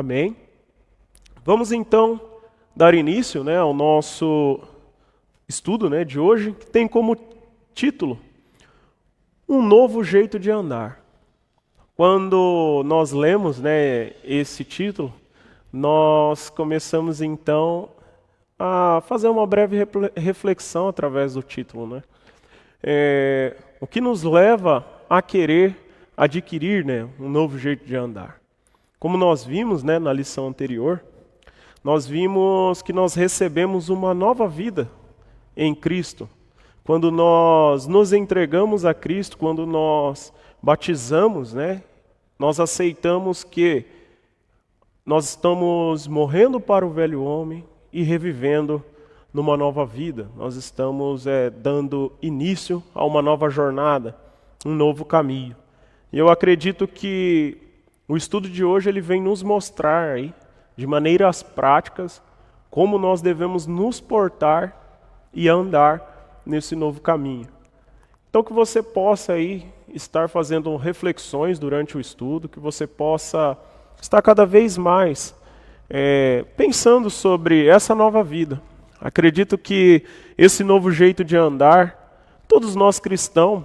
Amém. Vamos então dar início, ao nosso estudo, de hoje, que tem como título Um Novo Jeito de Andar. Quando nós lemos, esse título, nós começamos então a fazer uma breve reflexão através do título, o que nos leva a querer adquirir, um novo jeito de andar. Como nós vimos, na lição anterior, nós vimos que nós recebemos uma nova vida em Cristo. Quando nós nos entregamos a Cristo, quando nós batizamos, nós aceitamos que nós estamos morrendo para o velho homem e revivendo numa nova vida. Nós estamos dando início a uma nova jornada, um novo caminho. E eu acredito que o estudo de hoje ele vem nos mostrar aí, de maneiras práticas, como nós devemos nos portar e andar nesse novo caminho. Então que você possa aí estar fazendo reflexões durante o estudo, que você possa estar cada vez mais pensando sobre essa nova vida. Acredito que esse novo jeito de andar, todos nós cristãos,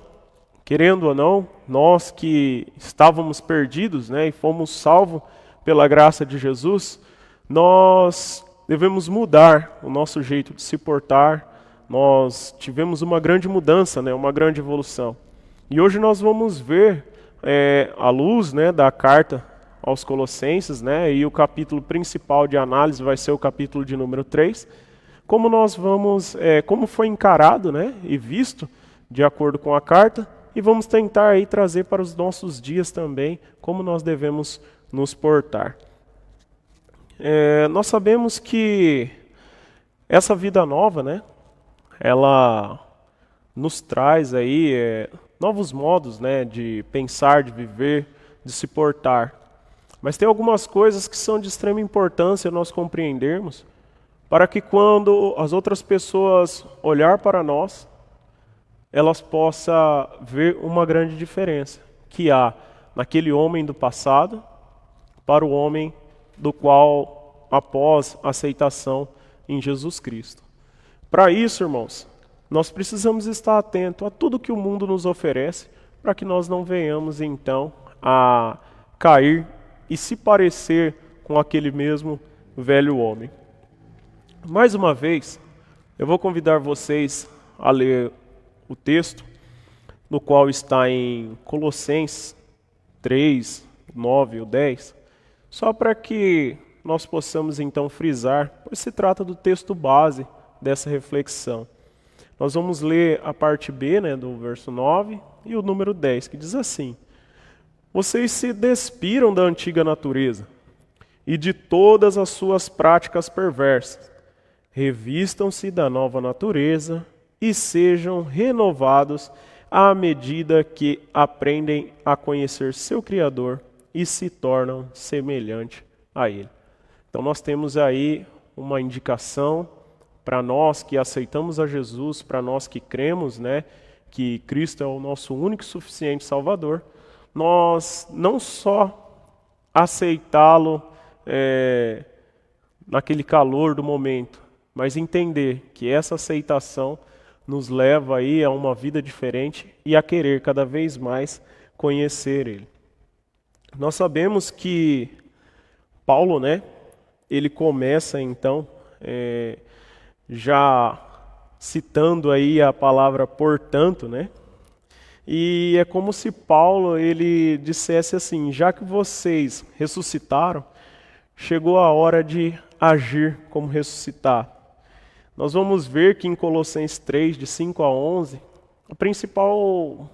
querendo ou não, nós que estávamos perdidos, e fomos salvos pela graça de Jesus, nós devemos mudar o nosso jeito de se portar. Nós tivemos uma grande mudança, uma grande evolução. E hoje nós vamos ver, à luz da carta aos Colossenses, e o capítulo principal de análise vai ser o capítulo de número 3, como nós vamos, como foi encarado e visto de acordo com a carta, e vamos tentar aí trazer para os nossos dias também como nós devemos nos portar. Nós sabemos que essa vida nova, ela nos traz aí novos modos, de pensar, de viver, de se portar. Mas tem algumas coisas que são de extrema importância nós compreendermos, para que quando as outras pessoas olhar para nós, elas possam ver uma grande diferença que há naquele homem do passado para o homem do qual após a aceitação em Jesus Cristo. Para isso, irmãos, nós precisamos estar atentos a tudo que o mundo nos oferece, para que nós não venhamos então a cair e se parecer com aquele mesmo velho homem. Mais uma vez, eu vou convidar vocês a ler o texto, no qual está em Colossenses 3, 9 ou 10, só para que nós possamos então frisar, pois se trata do texto base dessa reflexão. Nós vamos ler a parte B, do verso 9 e o número 10, que diz assim: Vocês se despiram da antiga natureza e de todas as suas práticas perversas. Revistam-se da nova natureza e sejam renovados à medida que aprendem a conhecer seu Criador e se tornam semelhante a Ele. Então nós temos aí uma indicação para nós que aceitamos a Jesus, para nós que cremos, que Cristo é o nosso único e suficiente Salvador, nós não só aceitá-lo naquele calor do momento, mas entender que essa aceitação nos leva aí a uma vida diferente e a querer cada vez mais conhecer Ele. Nós sabemos que Paulo, ele começa então já citando aí a palavra portanto, e é como se Paulo ele dissesse assim: já que vocês ressuscitaram, chegou a hora de agir como ressuscitar. Nós vamos ver que em Colossenses 3, de 5 a 11, a principal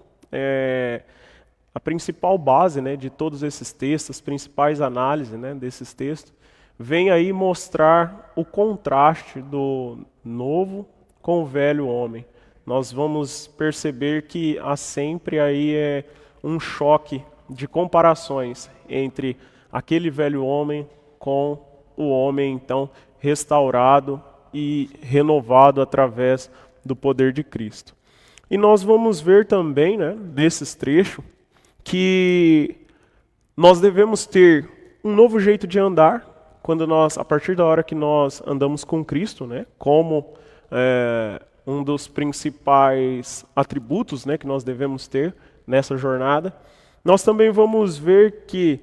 base de todos esses textos, as principais análises desses textos, vem aí mostrar o contraste do novo com o velho homem. Nós vamos perceber que há sempre aí um choque de comparações entre aquele velho homem com o homem então restaurado e renovado através do poder de Cristo. E nós vamos ver também, desses trechos, que nós devemos ter um novo jeito de andar, a partir da hora que nós andamos com Cristo, né, como um dos principais atributos, né, que nós devemos ter nessa jornada. Nós também vamos ver que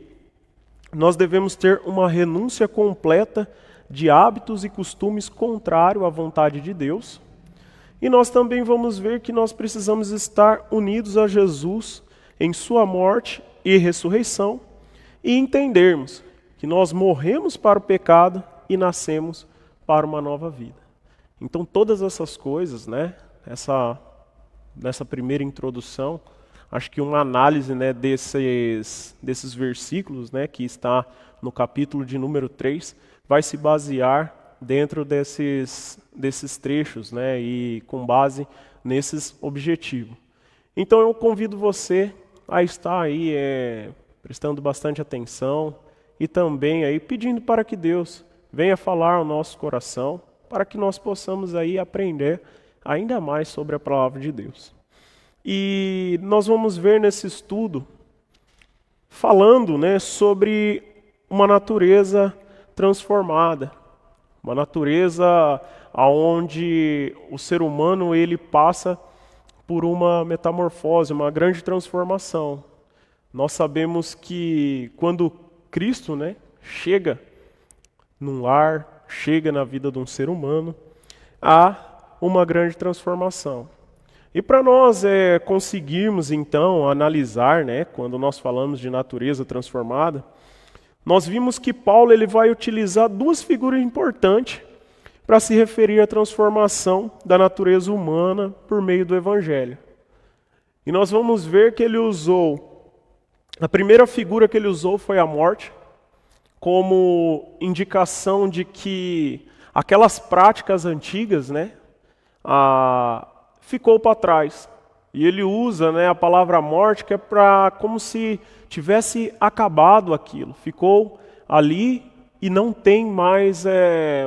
nós devemos ter uma renúncia completa de hábitos e costumes contrários à vontade de Deus. E nós também vamos ver que nós precisamos estar unidos a Jesus em sua morte e ressurreição e entendermos que nós morremos para o pecado e nascemos para uma nova vida. Então todas essas coisas, né, nessa primeira introdução, acho que uma análise, né, desses versículos, né, que está no capítulo de número 3, vai se basear dentro desses trechos, né, e com base nesses objetivos. Então eu convido você a estar aí prestando bastante atenção e também aí pedindo para que Deus venha falar ao nosso coração, para que nós possamos aí aprender ainda mais sobre a palavra de Deus. E nós vamos ver nesse estudo falando, né, sobre uma natureza transformada, uma natureza onde o ser humano ele passa por uma metamorfose, uma grande transformação. Nós sabemos que quando Cristo, né, chega num lar, chega na vida de um ser humano, há uma grande transformação. E para nós conseguirmos então analisar, né, quando nós falamos de natureza transformada, nós vimos que Paulo ele vai utilizar duas figuras importantes para se referir à transformação da natureza humana por meio do Evangelho. E nós vamos ver que ele usou, a primeira figura que ele usou foi a morte, como indicação de que aquelas práticas antigas, né, ficou para trás. E ele usa, né, a palavra morte, que é como se tivesse acabado aquilo. Ficou ali e não tem mais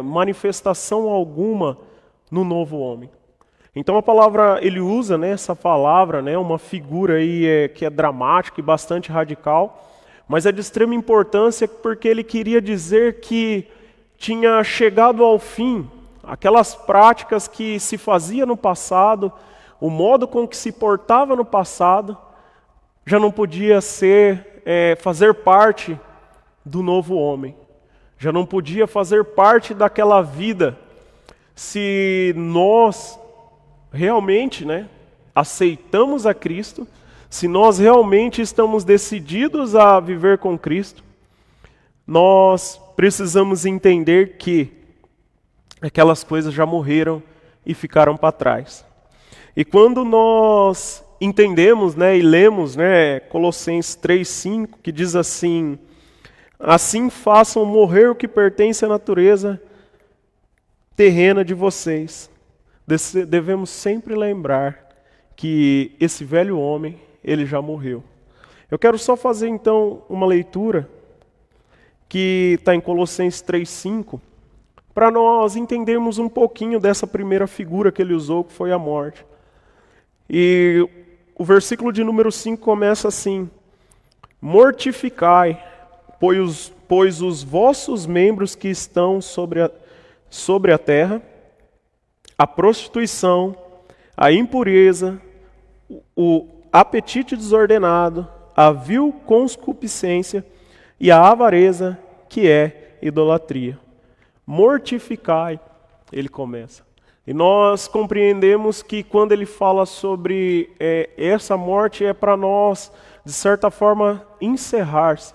manifestação alguma no novo homem. Então a palavra, ele usa, né, essa palavra, né, uma figura aí que é dramática e bastante radical, mas é de extrema importância porque ele queria dizer que tinha chegado ao fim aquelas práticas que se fazia no passado, o modo com que se portava no passado, já não podia fazer parte do novo homem. Já não podia fazer parte daquela vida se nós realmente, né, aceitamos a Cristo, se nós realmente estamos decididos a viver com Cristo, nós precisamos entender que aquelas coisas já morreram e ficaram para trás. E quando nós entendemos, né, e lemos, né, Colossenses 3:5, que diz assim: assim façam morrer o que pertence à natureza terrena de vocês. Devemos sempre lembrar que esse velho homem, ele já morreu. Eu quero só fazer então uma leitura que está em Colossenses 3:5, para nós entendermos um pouquinho dessa primeira figura que ele usou, que foi a morte. E o versículo de número 5 começa assim: mortificai, pois os vossos membros que estão sobre a terra, a prostituição, a impureza, o apetite desordenado, a vil concupiscência e a avareza, que é idolatria. Mortificai, ele começa. E nós compreendemos que quando ele fala sobre essa morte é para nós, de certa forma, encerrar-se.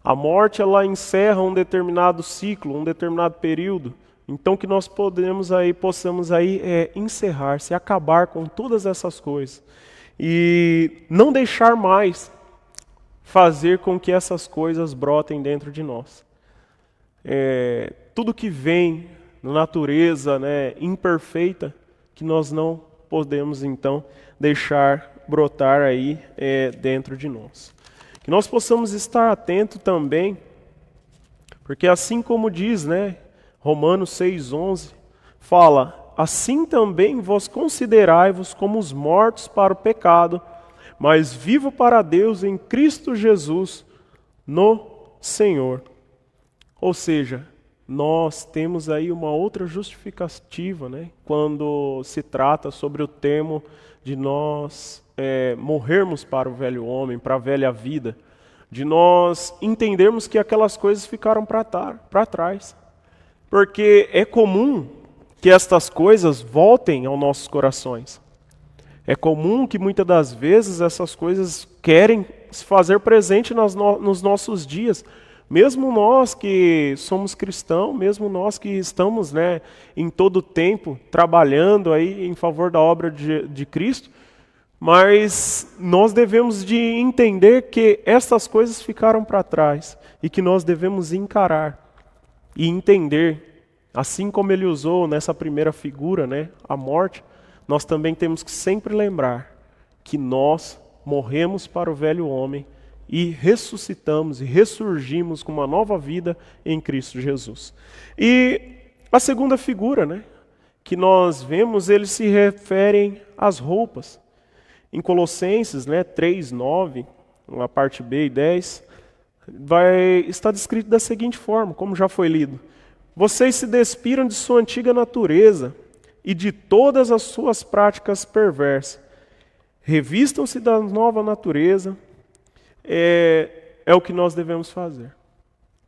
A morte, ela encerra um determinado ciclo, um determinado período. Então que nós possamos aí encerrar-se, acabar com todas essas coisas. E não deixar mais fazer com que essas coisas brotem dentro de nós. Tudo que vem na natureza, né, imperfeita, que nós não podemos então deixar brotar aí dentro de nós. Que nós possamos estar atentos também, porque assim como diz, né, Romanos 6:11, fala: assim também vós considerai-vos como os mortos para o pecado, mas vivo para Deus em Cristo Jesus, no Senhor. Ou seja, nós temos aí uma outra justificativa, né? Quando se trata sobre o termo de nós morrermos para o velho homem, para a velha vida, de nós entendermos que aquelas coisas ficaram para trás. Porque é comum que estas coisas voltem aos nossos corações. É comum que muitas das vezes essas coisas querem se fazer presente nos nossos dias. Mesmo nós que somos cristãos, mesmo nós que estamos, né, em todo o tempo trabalhando aí em favor da obra de Cristo, mas nós devemos de entender que essas coisas ficaram para trás e que nós devemos encarar e entender, assim como ele usou nessa primeira figura, né, a morte, nós também temos que sempre lembrar que nós morremos para o velho homem e ressuscitamos e ressurgimos com uma nova vida em Cristo Jesus. E a segunda figura, né, que nós vemos, eles se referem às roupas. Em Colossenses, né, 3:9, a parte B e 10, está descrito da seguinte forma, como já foi lido: vocês se despiram de sua antiga natureza e de todas as suas práticas perversas. Revistam-se da nova natureza. É o que nós devemos fazer.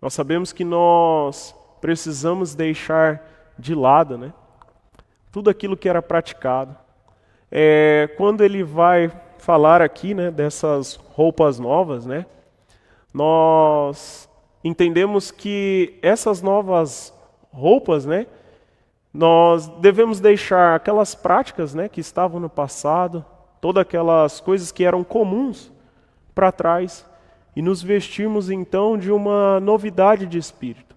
Nós sabemos que nós precisamos deixar de lado, né, tudo aquilo que era praticado. Quando ele vai falar aqui, né, dessas roupas novas, né, nós entendemos que essas novas roupas, né, nós devemos deixar aquelas práticas, né, que estavam no passado, todas aquelas coisas que eram comuns para trás e nos vestirmos então de uma novidade de espírito.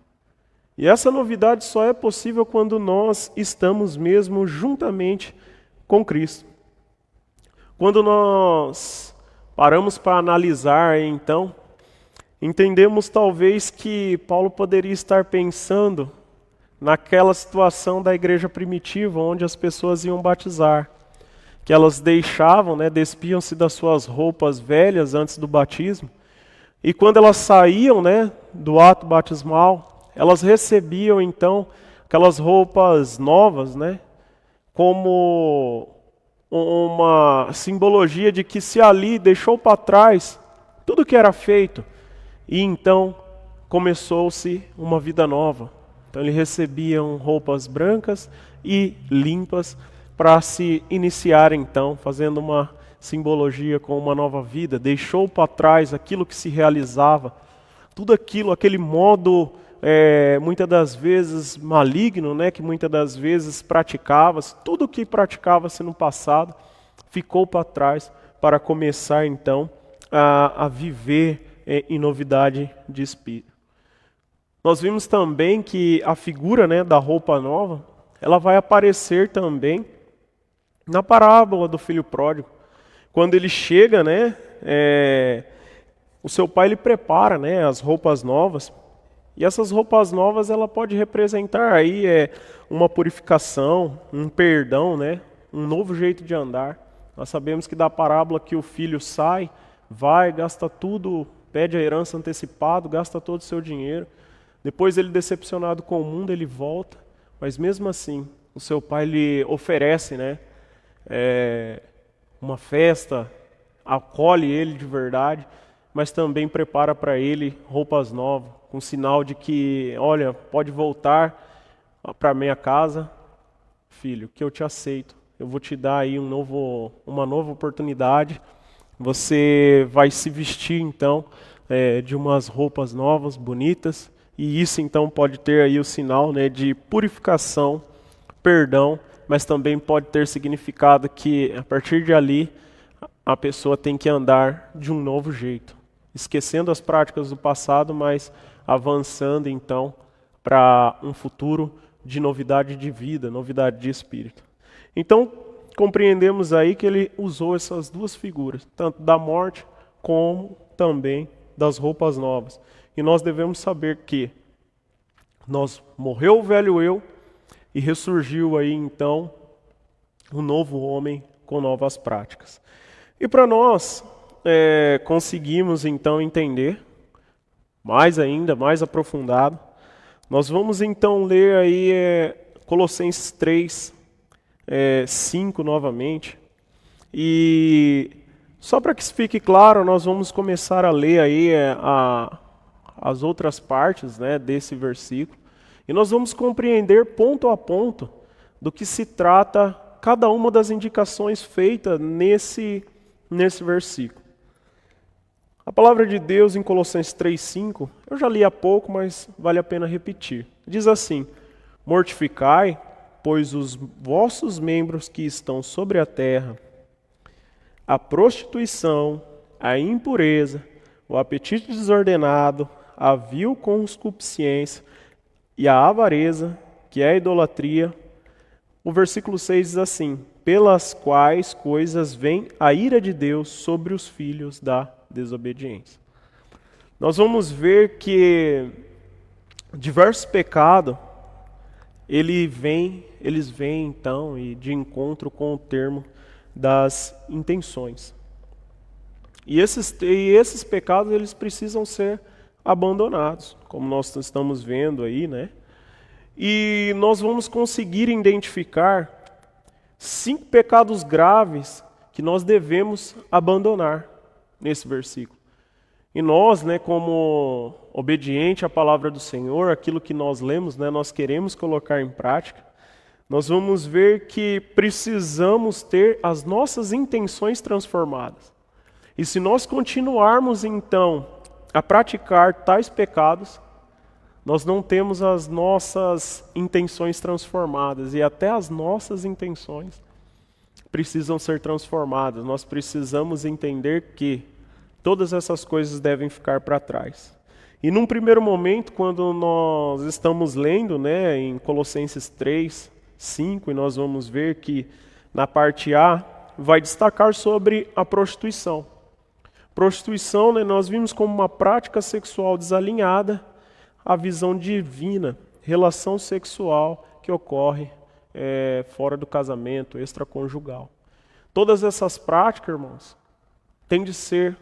E essa novidade só é possível quando nós estamos mesmo juntamente com Cristo. Quando nós paramos para analisar, então, entendemos talvez que Paulo poderia estar pensando naquela situação da igreja primitiva, onde as pessoas iam batizar, que elas deixavam, né, despiam-se das suas roupas velhas antes do batismo, e quando elas saíam, né, do ato batismal, elas recebiam então aquelas roupas novas, né, como uma simbologia de que se ali deixou para trás tudo que era feito, e então começou-se uma vida nova. Então eles recebiam roupas brancas e limpas para se iniciar então, fazendo uma simbologia com uma nova vida. Deixou para trás aquilo que se realizava, tudo aquilo, aquele modo muitas das vezes maligno, né, que muitas das vezes praticava-se, tudo que praticava-se no passado ficou para trás para começar então a viver em novidade de espírito. Nós vimos também que a figura, né, da roupa nova, ela vai aparecer também na parábola do filho pródigo. Quando ele chega, né, o seu pai lhe prepara, né, as roupas novas. E essas roupas novas, ela pode representar aí uma purificação, um perdão, né, um novo jeito de andar. Nós sabemos que da parábola que o filho sai, vai, gasta tudo, pede a herança antecipado, gasta todo o seu dinheiro. Depois ele, decepcionado com o mundo, ele volta. Mas mesmo assim, o seu pai lhe oferece, né, uma festa, acolhe ele de verdade, mas também prepara para ele roupas novas, com sinal de que, olha, pode voltar para minha casa, filho, que eu te aceito. Eu vou te dar aí uma nova oportunidade. Você vai se vestir então de umas roupas novas, bonitas, e isso então pode ter aí o sinal, né, de purificação, perdão, mas também pode ter significado que a partir de ali a pessoa tem que andar de um novo jeito, esquecendo as práticas do passado, mas avançando então para um futuro de novidade de vida, novidade de espírito. Então, compreendemos aí que ele usou essas duas figuras, tanto da morte como também das roupas novas. E nós devemos saber que morreu o velho eu e ressurgiu aí então um novo homem com novas práticas. E para nós conseguimos então entender mais ainda, mais aprofundado. Nós vamos então ler aí Colossenses 3, 5 novamente. E só para que isso fique claro, nós vamos começar a ler aí as outras partes, né, desse versículo. E nós vamos compreender ponto a ponto do que se trata cada uma das indicações feitas nesse versículo. A palavra de Deus em Colossenses 3,5, eu já li há pouco, mas vale a pena repetir. Diz assim: mortificai, pois os vossos membros que estão sobre a terra, a prostituição, a impureza, o apetite desordenado, a vil concupiscência e a avareza, que é a idolatria. O versículo 6 diz assim: pelas quais coisas vem a ira de Deus sobre os filhos da desobediência. Nós vamos ver que diversos pecados, eles vêm então e de encontro com o termo das intenções. E esses pecados, eles precisam ser abandonados, como nós estamos vendo aí, né? E nós vamos conseguir identificar 5 pecados graves que nós devemos abandonar nesse versículo. E nós, né, como obediente à palavra do Senhor, aquilo que nós lemos, né, nós queremos colocar em prática, nós vamos ver que precisamos ter as nossas intenções transformadas. E se nós continuarmos, então, a praticar tais pecados, nós não temos as nossas intenções transformadas. E até as nossas intenções precisam ser transformadas. Nós precisamos entender que todas essas coisas devem ficar para trás. E num primeiro momento, quando nós estamos lendo, né, em Colossenses 3, 5, e nós vamos ver que na parte A vai destacar sobre a prostituição. Prostituição, né, nós vimos como uma prática sexual desalinhada à visão divina, relação sexual que ocorre fora do casamento, extraconjugal. Todas essas práticas, irmãos, têm de ser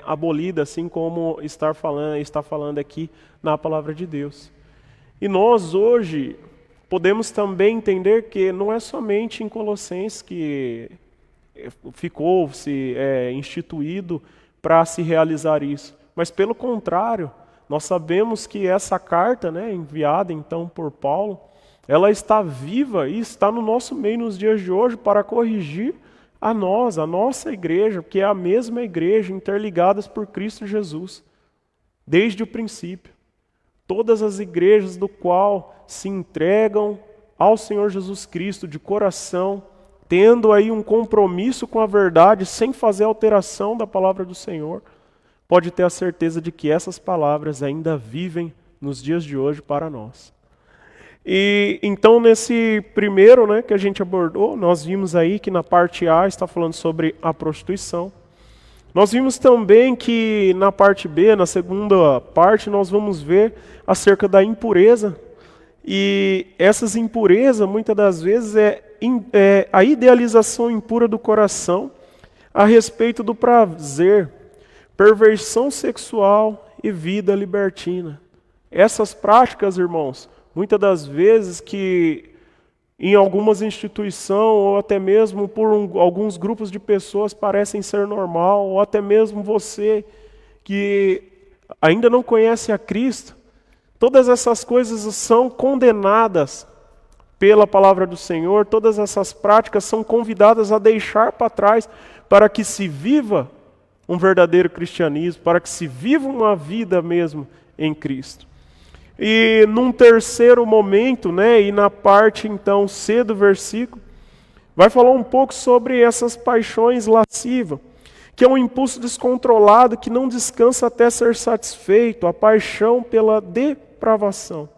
abolidas, assim como está falando aqui na palavra de Deus. E nós hoje podemos também entender que não é somente em Colossenses que ficou-se instituído para se realizar isso, mas pelo contrário, nós sabemos que essa carta, né, enviada então por Paulo, ela está viva e está no nosso meio nos dias de hoje para corrigir a nossa igreja, que é a mesma igreja, interligadas por Cristo Jesus, desde o princípio. Todas as igrejas do qual se entregam ao Senhor Jesus Cristo de coração, tendo aí um compromisso com a verdade, sem fazer alteração da palavra do Senhor, pode ter a certeza de que essas palavras ainda vivem nos dias de hoje para nós. E então nesse primeiro, né, que a gente abordou, nós vimos aí que na parte A está falando sobre a prostituição. Nós vimos também que na parte B, na segunda parte, nós vamos ver acerca da impureza. E essas impurezas, muitas das vezes, é a idealização impura do coração a respeito do prazer, perversão sexual e vida libertina. Essas práticas, irmãos, muitas das vezes que em algumas instituições ou até mesmo por alguns grupos de pessoas parecem ser normal, ou até mesmo você que ainda não conhece a Cristo, todas essas coisas são condenadas pela palavra do Senhor, todas essas práticas são convidadas a deixar para trás para que se viva um verdadeiro cristianismo, para que se viva uma vida mesmo em Cristo. E num terceiro momento, né, e na parte então C do versículo, vai falar um pouco sobre essas paixões lascivas, que é um impulso descontrolado que não descansa até ser satisfeito, a paixão pela depravação.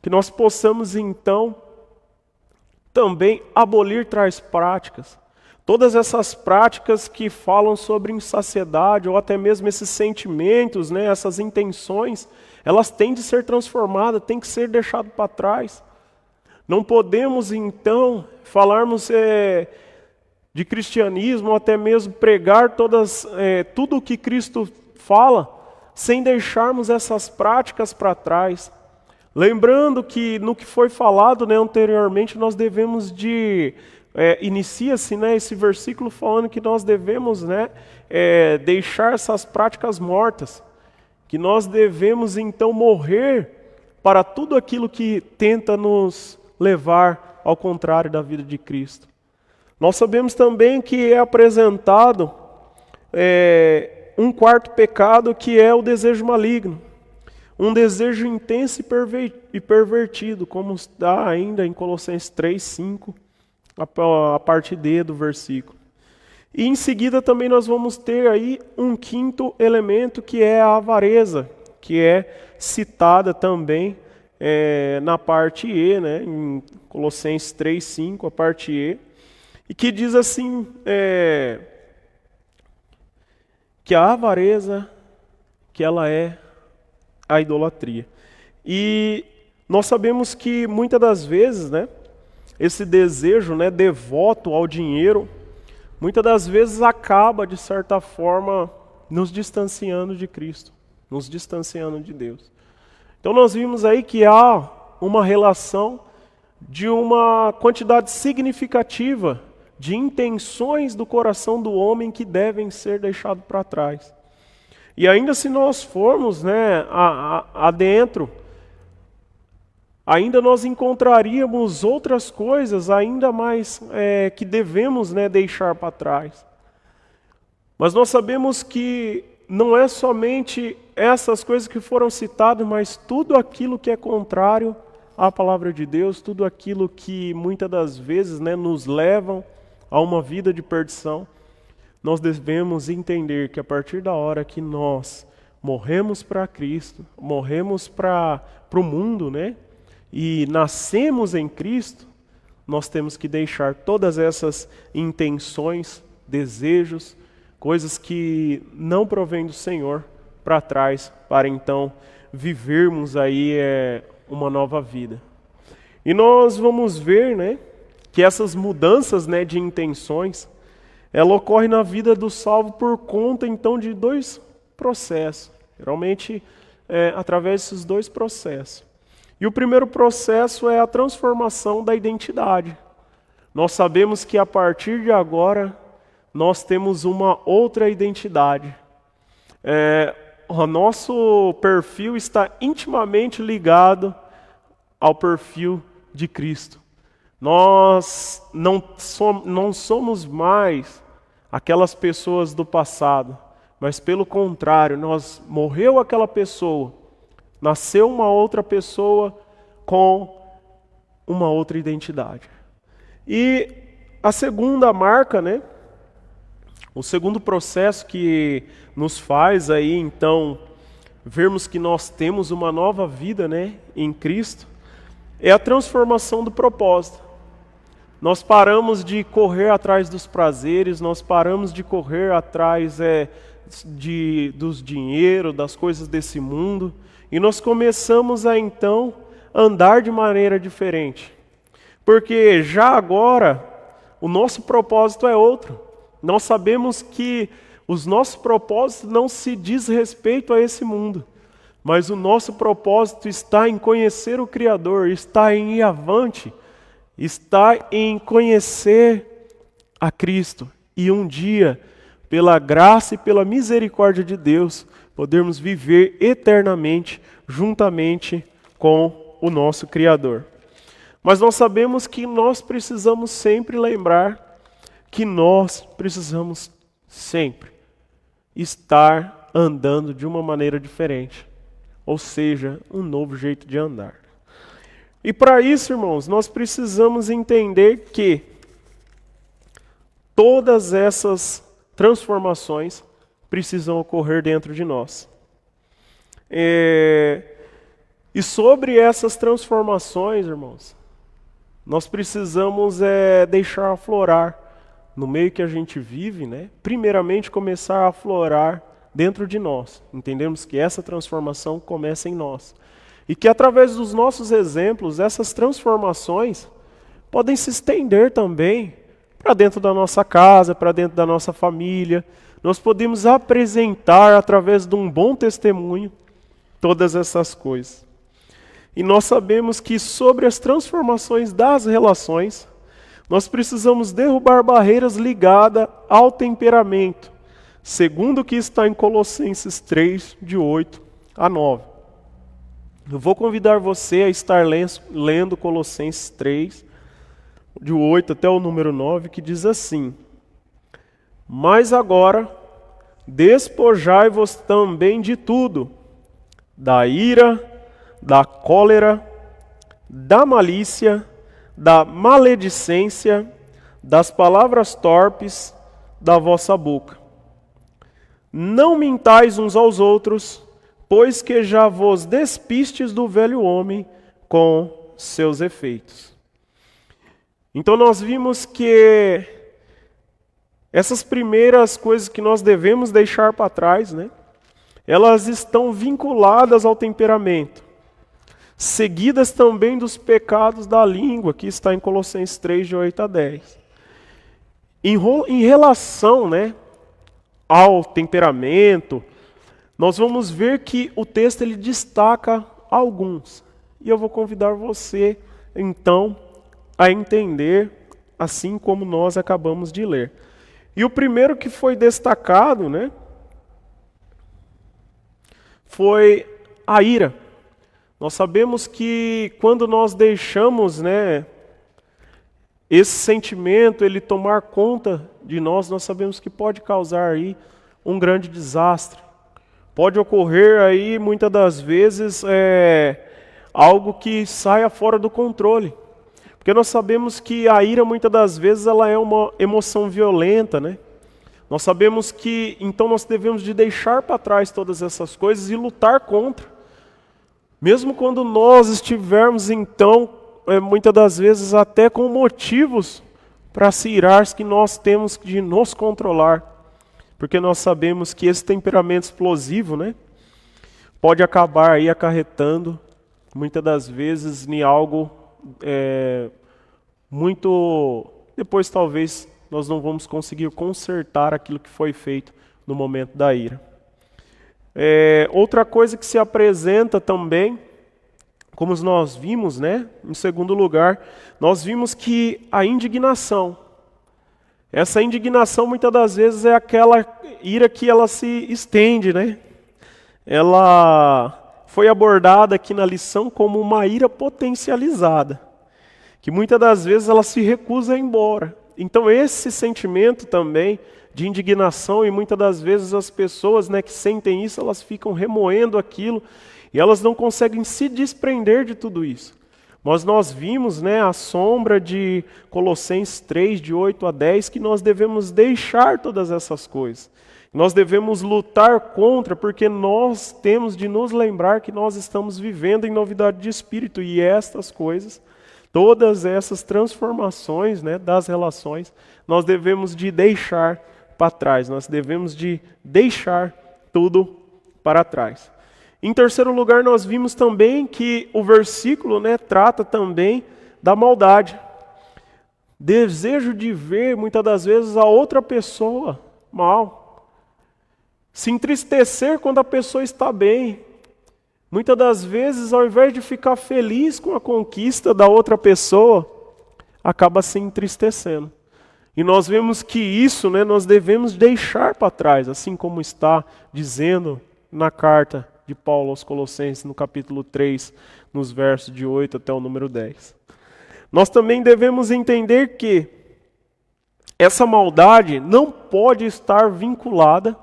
Que nós possamos então também abolir tais práticas. Todas essas práticas que falam sobre insaciedade, ou até mesmo esses sentimentos, né, essas intenções, elas têm de ser transformadas, têm que ser deixadas para trás. Não podemos, então, falarmos de cristianismo, ou até mesmo pregar tudo o que Cristo fala, sem deixarmos essas práticas para trás. Lembrando que no que foi falado, né, anteriormente, nós devemos de... inicia-se, né, esse versículo falando que nós devemos, né, deixar essas práticas mortas, que nós devemos então morrer para tudo aquilo que tenta nos levar ao contrário da vida de Cristo. Nós sabemos também que é apresentado um quarto pecado, que é o desejo maligno. Um desejo intenso e pervertido, como está ainda em Colossenses 3:5, a parte D do versículo. E em seguida também nós vamos ter aí um quinto elemento, que é a avareza, que é citada também na parte E, né, em Colossenses 3:5, a parte E, e que diz assim, que a avareza, que ela é a idolatria. E nós sabemos que muitas das vezes, né, esse desejo, né, devoto ao dinheiro, muitas das vezes acaba, de certa forma, nos distanciando de Cristo, nos distanciando de Deus. Então nós vimos aí que há uma relação de uma quantidade significativa de intenções do coração do homem que devem ser deixadas para trás. E ainda se nós formos, né, adentro, ainda nós encontraríamos outras coisas ainda mais que devemos, né, deixar para trás. Mas nós sabemos que não é somente essas coisas que foram citadas, mas tudo aquilo que é contrário à palavra de Deus, tudo aquilo que muitas das vezes, né, nos levam a uma vida de perdição. Nós devemos entender que a partir da hora que nós morremos para Cristo, morremos para o mundo, né, e nascemos em Cristo, nós temos que deixar todas essas intenções, desejos, coisas que não provêm do Senhor para trás, para então vivermos aí uma nova vida. E nós vamos ver, né, que essas mudanças, né, de intenções, ela ocorre na vida do salvo por conta, então, de dois processos. Geralmente, através desses dois processos. E o primeiro processo é a transformação da identidade. Nós sabemos que a partir de agora, nós temos uma outra identidade. O nosso perfil está intimamente ligado ao perfil de Cristo. Nós não somos mais aquelas pessoas do passado, mas pelo contrário, morreu aquela pessoa, nasceu uma outra pessoa com uma outra identidade. E a segunda marca, né, o segundo processo que nos faz aí então vermos que nós temos uma nova vida, né, em Cristo, é a transformação do propósito. Nós paramos de correr atrás dos prazeres, nós paramos de correr atrás dos dinheiro, das coisas desse mundo, e nós começamos a então andar de maneira diferente. Porque já agora o nosso propósito é outro. Nós sabemos que os nossos propósitos não se diz respeito a esse mundo, mas o nosso propósito está em conhecer o Criador, está em ir avante, está em conhecer a Cristo e um dia, pela graça e pela misericórdia de Deus, podermos viver eternamente juntamente com o nosso Criador. Mas nós sabemos que nós precisamos sempre lembrar que nós precisamos sempre estar andando de uma maneira diferente, ou seja, um novo jeito de andar. E para isso, irmãos, nós precisamos entender que todas essas transformações precisam ocorrer dentro de nós. E sobre essas transformações, irmãos, nós precisamos deixar aflorar no meio que a gente vive, né? Primeiramente começar a aflorar dentro de nós. Entendemos que essa transformação começa em nós. E que através dos nossos exemplos, essas transformações podem se estender também para dentro da nossa casa, para dentro da nossa família. Nós podemos apresentar, através de um bom testemunho, todas essas coisas. E nós sabemos que sobre as transformações das relações, nós precisamos derrubar barreiras ligadas ao temperamento, segundo o que está em Colossenses 3, de 8 a 9. Eu vou convidar você a estar lendo Colossenses 3, de 8 até o número 9, que diz assim: Mas agora, despojai-vos também de tudo, da ira, da cólera, da malícia, da maledicência, das palavras torpes da vossa boca. Não mintais uns aos outros, pois que já vos despistes do velho homem com seus efeitos. Então nós vimos que essas primeiras coisas que nós devemos deixar para trás, né, elas estão vinculadas ao temperamento, seguidas também dos pecados da língua, que está em Colossenses 3, de 8 a 10. Em relação, né, ao temperamento, nós vamos ver que o texto ele destaca alguns. E eu vou convidar você, então, a entender, assim como nós acabamos de ler. E o primeiro que foi destacado, né, foi a ira. Nós sabemos que quando nós deixamos, né, esse sentimento ele tomar conta de nós, nós sabemos que pode causar aí um grande desastre. Pode ocorrer aí, muitas das vezes, algo que saia fora do controle. Porque nós sabemos que a ira, muitas das vezes, ela é uma emoção violenta, né? Nós sabemos que, então, nós devemos de deixar para trás todas essas coisas e lutar contra. Mesmo quando nós estivermos, então, muitas das vezes, até com motivos para se irar, que nós temos de nos controlar. Porque nós sabemos que esse temperamento explosivo, né, pode acabar aí acarretando, muitas das vezes, em algo muito... Depois, talvez, nós não vamos conseguir consertar aquilo que foi feito no momento da ira. Outra coisa que se apresenta também, como nós vimos, né, em segundo lugar, nós vimos que a indignação. Essa indignação, muitas das vezes, é aquela ira que ela se estende, né? Ela foi abordada aqui na lição como uma ira potencializada, que muitas das vezes ela se recusa a ir embora. Então esse sentimento também de indignação, e muitas das vezes as pessoas, né, que sentem isso, elas ficam remoendo aquilo, e elas não conseguem se desprender de tudo isso. Mas nós vimos, né, a sombra de Colossenses 3, de 8 a 10, que nós devemos deixar todas essas coisas. Nós devemos lutar contra, porque nós temos de nos lembrar que nós estamos vivendo em novidade de espírito. E estas coisas, todas essas transformações, né, das relações, nós devemos de deixar para trás. Nós devemos de deixar tudo para trás. Em terceiro lugar, nós vimos também que o versículo, né, trata também da maldade. Desejo de ver, muitas das vezes, a outra pessoa mal. Se entristecer quando a pessoa está bem. Muitas das vezes, ao invés de ficar feliz com a conquista da outra pessoa, acaba se entristecendo. E nós vemos que isso, né, nós devemos deixar para trás, assim como está dizendo na carta de Paulo aos Colossenses, no capítulo 3, nos versos de 8 até o número 10. Nós também devemos entender que essa maldade não pode estar vinculada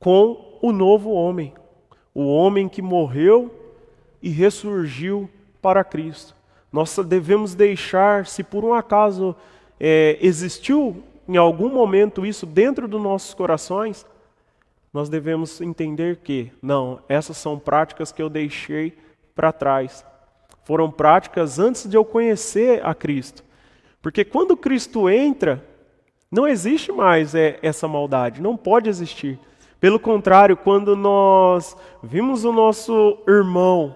com o novo homem, o homem que morreu e ressurgiu para Cristo. Nós devemos deixar, se por um acaso existiu em algum momento isso dentro dos nossos corações, nós devemos entender que, não, essas são práticas que eu deixei para trás. Foram práticas antes de eu conhecer a Cristo. Porque quando Cristo entra, não existe mais essa maldade, não pode existir. Pelo contrário, quando nós vimos o nosso irmão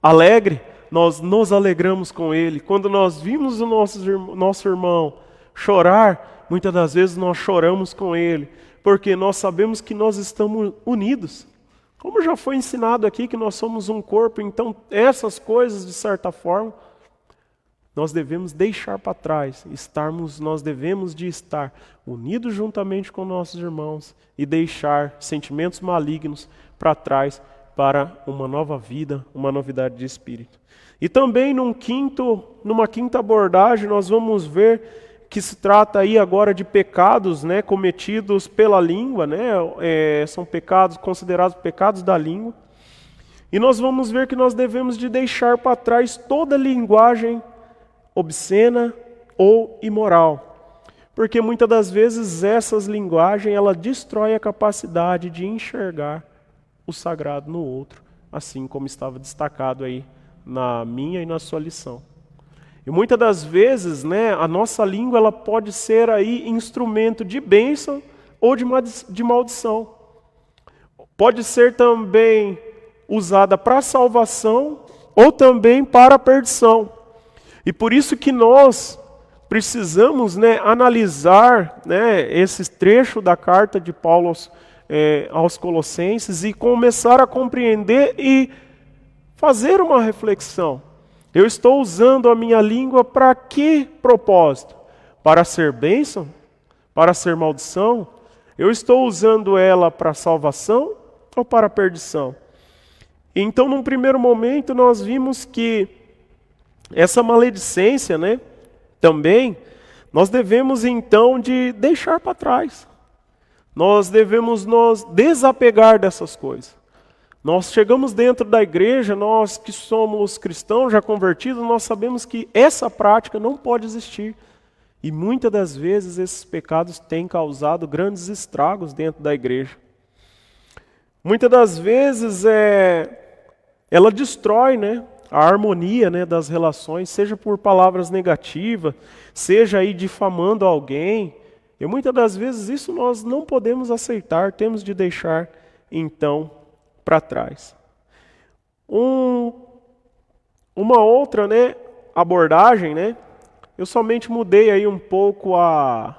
alegre, nós nos alegramos com ele. Quando nós vimos o nosso irmão Chorar, muitas das vezes nós choramos com Ele, porque nós sabemos que nós estamos unidos. Como já foi ensinado aqui que nós somos um corpo, então essas coisas, de certa forma, nós devemos deixar para trás. Nós devemos de estar unidos juntamente com nossos irmãos e deixar sentimentos malignos para trás para uma nova vida, uma novidade de espírito. E também numa quinta abordagem, nós vamos ver que se trata aí agora de pecados, né, cometidos pela língua, né, são pecados considerados pecados da língua. E nós vamos ver que nós devemos de deixar para trás toda linguagem obscena ou imoral. Porque muitas das vezes essas linguagens, ela destrói a capacidade de enxergar o sagrado no outro, assim como estava destacado aí na minha e na sua lição. E muitas das vezes, né, a nossa língua ela pode ser aí instrumento de bênção ou de maldição. Pode ser também usada para salvação ou também para a perdição. E por isso que nós precisamos, né, analisar, né, esse trecho da carta de Paulo aos Colossenses e começar a compreender e fazer uma reflexão. Eu estou usando a minha língua para que propósito? Para ser bênção? Para ser maldição? Eu estou usando ela para salvação ou para perdição? Então, num primeiro momento, nós vimos que essa maledicência, né, também, nós devemos então de deixar para trás. Nós devemos nos desapegar dessas coisas. Nós chegamos dentro da igreja, nós que somos cristãos já convertidos, nós sabemos que essa prática não pode existir. E muitas das vezes esses pecados têm causado grandes estragos dentro da igreja. Muitas das vezes ela destrói, né, a harmonia, né, das relações, seja por palavras negativas, seja aí difamando alguém. E muitas das vezes isso nós não podemos aceitar, temos de deixar então para trás. Uma outra, né, abordagem, né, eu somente mudei aí um pouco a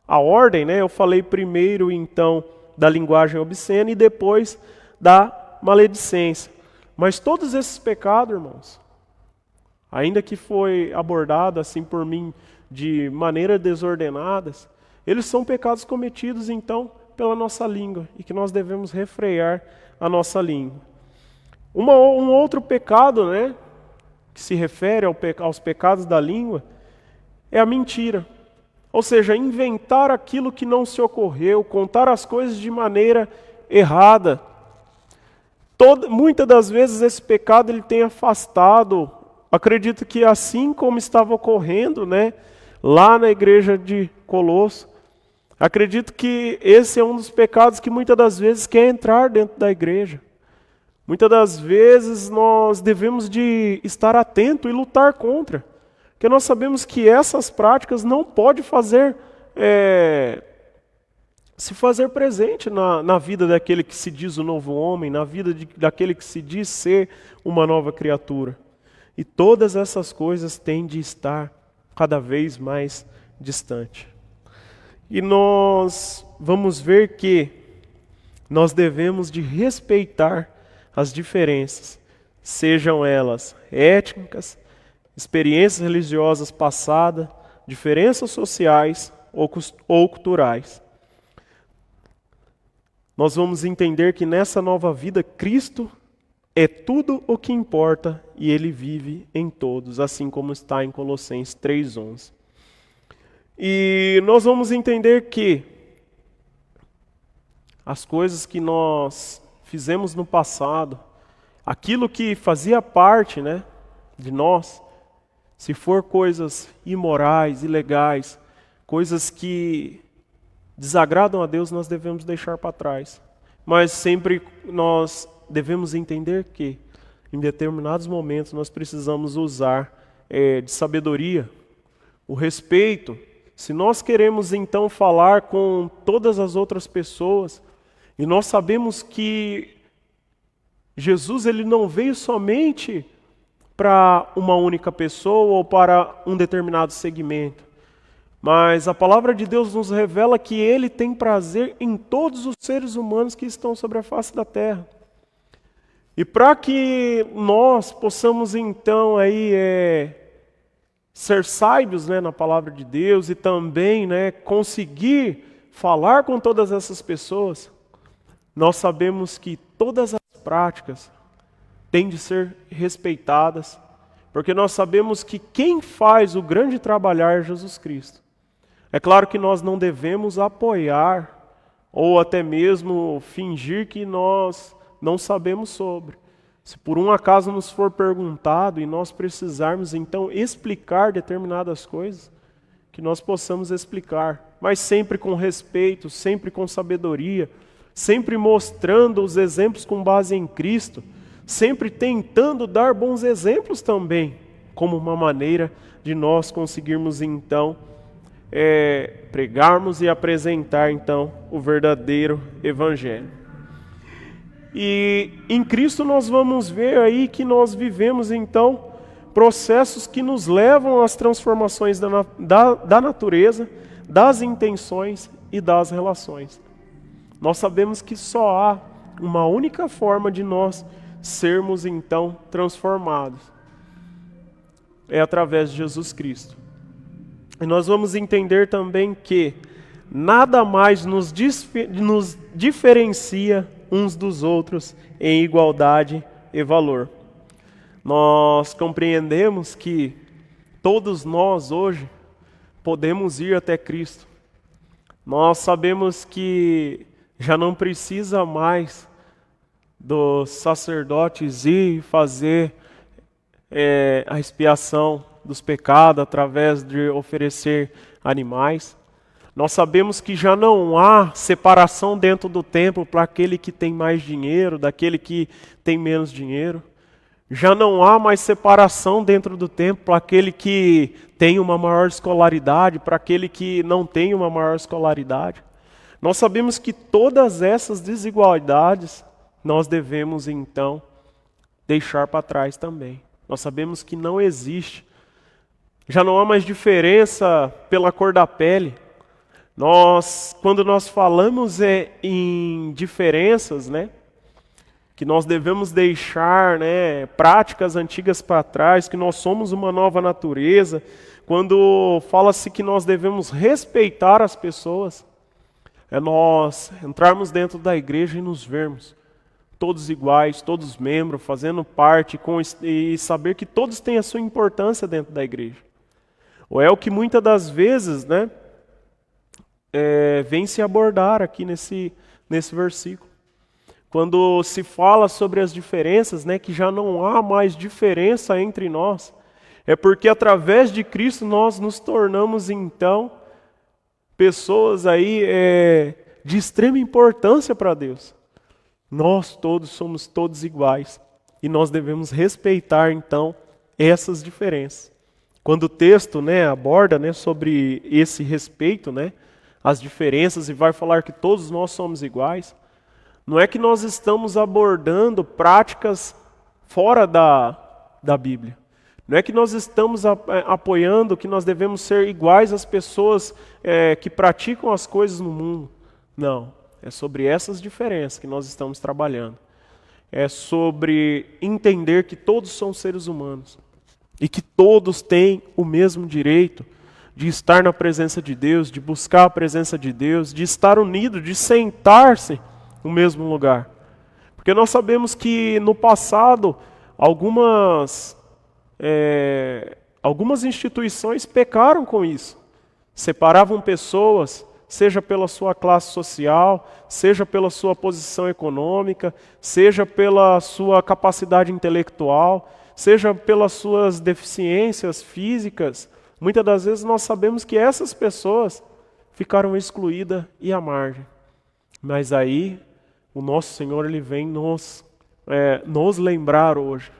ordem, né, eu falei primeiro então da linguagem obscena e depois da maledicência. Mas todos esses pecados, irmãos, ainda que foi abordado assim por mim de maneira desordenadas, eles são pecados cometidos então pela nossa língua e que nós devemos refrear a nossa língua. Um outro pecado, né, que se refere aos pecados da língua, é a mentira. Ou seja, inventar aquilo que não se ocorreu, contar as coisas de maneira errada. Muitas das vezes esse pecado ele tem afastado, acredito que assim como estava ocorrendo, né, lá na igreja de Colosso, acredito que esse é um dos pecados que muitas das vezes quer entrar dentro da igreja. Muitas das vezes nós devemos de estar atento e lutar contra, porque nós sabemos que essas práticas não podem se fazer presente na vida daquele que se diz o novo homem, na vida daquele que se diz ser uma nova criatura. E todas essas coisas têm de estar cada vez mais distante. E nós vamos ver que nós devemos de respeitar as diferenças, sejam elas étnicas, experiências religiosas passadas, diferenças sociais ou culturais. Nós vamos entender que nessa nova vida, Cristo é tudo o que importa e Ele vive em todos, assim como está em Colossenses 3:11. E nós vamos entender que as coisas que nós fizemos no passado, aquilo que fazia parte, né, de nós, se for coisas imorais, ilegais, coisas que desagradam a Deus, nós devemos deixar para trás. Mas sempre nós devemos entender que, em determinados momentos, nós precisamos usar de sabedoria, o respeito. Se nós queremos então falar com todas as outras pessoas, e nós sabemos que Jesus ele não veio somente para uma única pessoa ou para um determinado segmento, Mas a palavra de Deus nos revela que Ele tem prazer em todos os seres humanos que estão sobre a face da terra. E para que nós possamos então aí ser sábios, né, na palavra de Deus e também, né, conseguir falar com todas essas pessoas, nós sabemos que todas as práticas têm de ser respeitadas, porque nós sabemos que quem faz o grande trabalhar é Jesus Cristo. É claro que nós não devemos apoiar ou até mesmo fingir que nós não sabemos sobre. Se por um acaso nos for perguntado e nós precisarmos então explicar determinadas coisas, que nós possamos explicar, mas sempre com respeito, sempre com sabedoria, sempre mostrando os exemplos com base em Cristo, sempre tentando dar bons exemplos também, como uma maneira de nós conseguirmos então pregarmos e apresentar então o verdadeiro Evangelho. E em Cristo nós vamos ver aí que nós vivemos então processos que nos levam às transformações da natureza, das intenções e das relações. Nós sabemos que só há uma única forma de nós sermos então transformados. É através de Jesus Cristo. E nós vamos entender também que nada mais nos diferencia uns dos outros em igualdade e valor. Nós compreendemos que todos nós hoje podemos ir até Cristo. Nós sabemos que já não precisa mais dos sacerdotes ir fazer a expiação dos pecados através de oferecer animais. Nós sabemos que já não há separação dentro do templo para aquele que tem mais dinheiro, daquele que tem menos dinheiro. Já não há mais separação dentro do templo para aquele que tem uma maior escolaridade, para aquele que não tem uma maior escolaridade. Nós sabemos que todas essas desigualdades nós devemos então deixar para trás também. Nós sabemos que não existe. Já não há mais diferença pela cor da pele. Quando nós falamos em diferenças, né, que nós devemos deixar, né, práticas antigas para trás, que nós somos uma nova natureza, quando fala-se que nós devemos respeitar as pessoas, é nós entrarmos dentro da igreja e nos vermos todos iguais, todos membros, fazendo parte e saber que todos têm a sua importância dentro da igreja. Ou é o que muitas das vezes, né, vem se abordar aqui nesse versículo. Quando se fala sobre as diferenças, né, que já não há mais diferença entre nós, é porque através de Cristo nós nos tornamos então pessoas aí de extrema importância para Deus. Nós todos somos todos iguais e nós devemos respeitar então essas diferenças. Quando o texto, né, aborda, né, sobre esse respeito, né, as diferenças e vai falar que todos nós somos iguais, não é que nós estamos abordando práticas fora da Bíblia. Não é que nós estamos apoiando que nós devemos ser iguais às pessoas que praticam as coisas no mundo. Não, é sobre essas diferenças que nós estamos trabalhando. É sobre entender que todos são seres humanos e que todos têm o mesmo direito de estar na presença de Deus, de buscar a presença de Deus, de estar unido, de sentar-se no mesmo lugar. Porque nós sabemos que no passado algumas instituições pecaram com isso. Separavam pessoas, seja pela sua classe social, seja pela sua posição econômica, seja pela sua capacidade intelectual, seja pelas suas deficiências físicas. Muitas das vezes nós sabemos que essas pessoas ficaram excluídas e à margem. Mas aí o nosso Senhor ele vem nos lembrar hoje,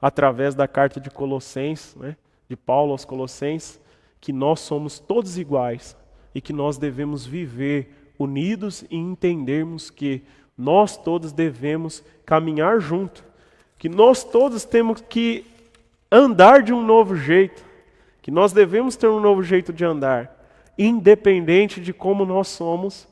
através da carta de Colossenses, né, de Paulo aos Colossenses, que nós somos todos iguais e que nós devemos viver unidos e entendermos que nós todos devemos caminhar junto, que nós todos temos que andar de um novo jeito, que nós devemos ter um novo jeito de andar. independente de como nós somos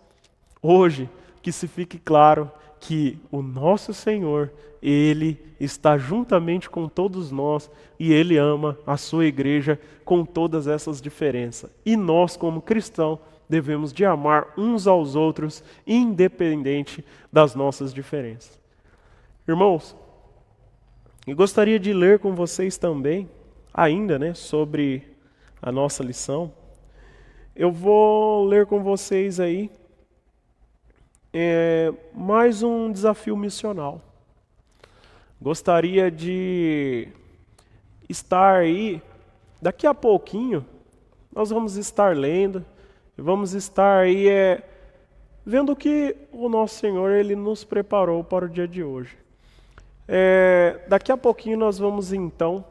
hoje, que se fique claro que o nosso Senhor, Ele está juntamente com todos nós e Ele ama a sua igreja com todas essas diferenças. E nós, como cristãos, devemos de amar uns aos outros, independente das nossas diferenças. Irmãos, eu gostaria de ler com vocês também, ainda, sobre a nossa lição. Eu vou ler com vocês aí mais um desafio missional. Gostaria de estar aí, daqui a pouquinho, nós vamos estar lendo, vamos estar aí vendo o que o nosso Senhor Ele nos preparou para o dia de hoje. Daqui a pouquinho nós vamos então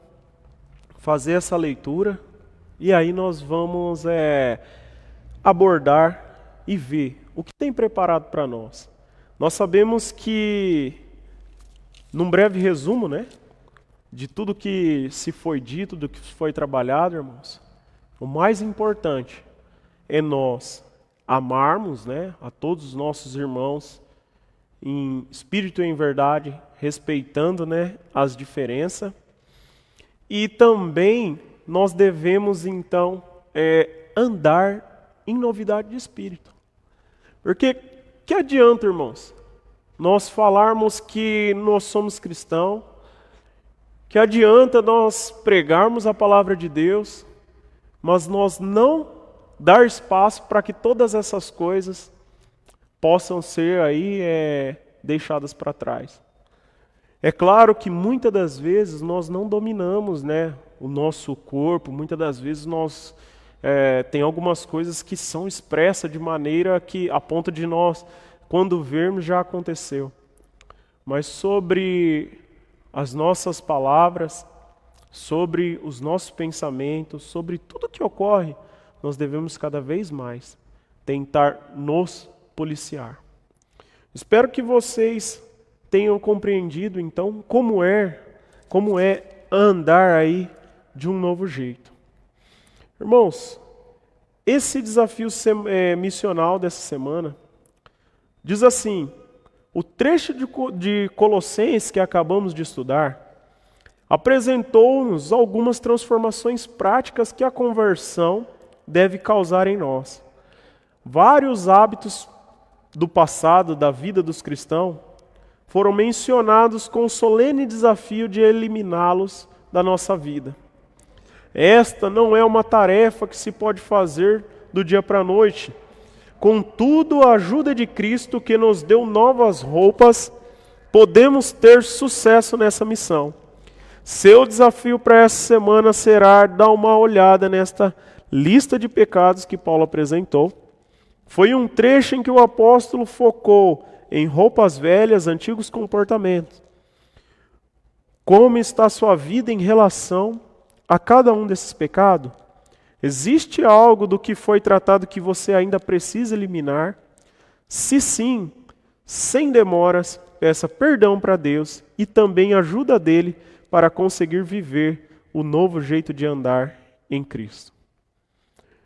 fazer essa leitura e aí nós vamos abordar e ver o que tem preparado para nós. Nós sabemos que, num breve resumo, de tudo que se foi dito, do que foi trabalhado, irmãos, o mais importante é nós amarmos, a todos os nossos irmãos em espírito e em verdade, respeitando, as diferenças. E também nós devemos então andar em novidade de espírito. Porque que adianta, irmãos, nós falarmos que nós somos cristãos, que adianta nós pregarmos a palavra de Deus, mas nós não dar espaço para que todas essas coisas possam ser aí deixadas para trás. É claro que muitas das vezes nós não dominamos, o nosso corpo, muitas das vezes nós tem algumas coisas que são expressas de maneira que a ponto de nós, quando vermos, já aconteceu. Mas sobre as nossas palavras, sobre os nossos pensamentos, sobre tudo que ocorre, nós devemos cada vez mais tentar nos policiar. Espero que vocês tenham compreendido, então, como é andar aí de um novo jeito. Irmãos, esse desafio missional dessa semana diz assim: o trecho de Colossenses que acabamos de estudar apresentou-nos algumas transformações práticas que a conversão deve causar em nós. Vários hábitos do passado, da vida dos cristãos, foram mencionados com o solene desafio de eliminá-los da nossa vida. Esta não é uma tarefa que se pode fazer do dia para a noite. Contudo, a ajuda de Cristo, que nos deu novas roupas, podemos ter sucesso nessa missão. Seu desafio para essa semana será dar uma olhada nesta lista de pecados que Paulo apresentou. Foi um trecho em que o apóstolo focou em roupas velhas, antigos comportamentos. Como está sua vida em relação a cada um desses pecados? Existe algo do que foi tratado que você ainda precisa eliminar? Se sim, sem demoras, peça perdão para Deus e também ajuda dele para conseguir viver o novo jeito de andar em Cristo.